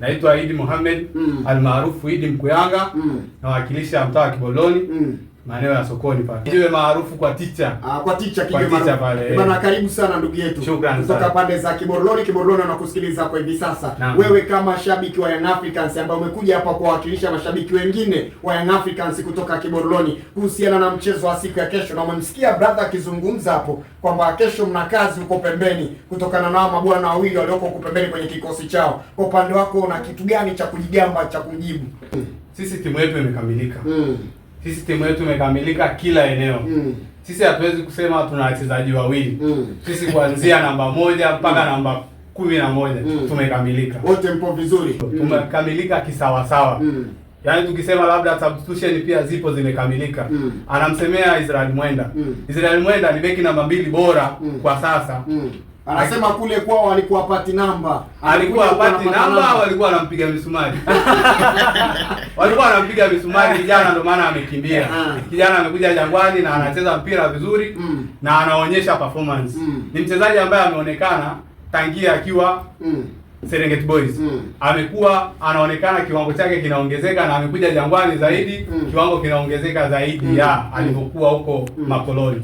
Naitwa Idi Mohamed almaarufu Idi Mkuyanga, nawakilisha mtaa wa Kiboloni maeneo ya sokoni pale. Kijiwe maarufu kwa ticha. Kwa ticha pale. Bwana, karibu sana ndugu yetu. Kutoka pande za Kiboloni. Kiboloni wanakusikiliza kwa hivi sasa. Wewe kama shabiki wa Young Africans ambaye umekuja hapa kuwakilisha mashabiki wengine wa Young Africans kutoka Kiboloni kuhusiana na mchezo wa siku ya kesho, na umemsikia brother akizungumza hapo kwamba kesho mna kazi huko pembeni kutokana na mabwana wawili walioko huko pembeni kwenye kikosi chao. Kwa upande wako una kitu gani cha kujigamba cha kumjibu? Sisi timu yetu imekamilika. Sisi timu yetu imekamilika kila eneo. Sisi hatuwezi kusema tuna wachezaji wawili. Sisi kuanzia namba 1 mpaka namba 11 tumekamilika. Wote mpo vizuri. Tumekamilika kisawa sawa. Yaani tukisema labda substitution pia zipo zimekamilika. Anamsemea Israel Mwenda. Israel Mwenda ni beki namba 2 bora kwa sasa. Anasema kule kwao walikuwa hapati namba. Alikuwa hapati namba au walikuwa wanampiga misumari? Walikuwa wanampiga misumari kijana, ndio maana amekimbia. Kijana amekuja Jangwani na anacheza mpira vizuri na anaonyesha performance. Ni mchezaji ambaye ameonekana tangia akiwa Serengeti Boys. Amekuwa anaonekana kiwango chake kinaongezeka na amekuja Jangwani zaidi, kiwango kinaongezeka zaidi ya alivyokuwa huko Makoloni.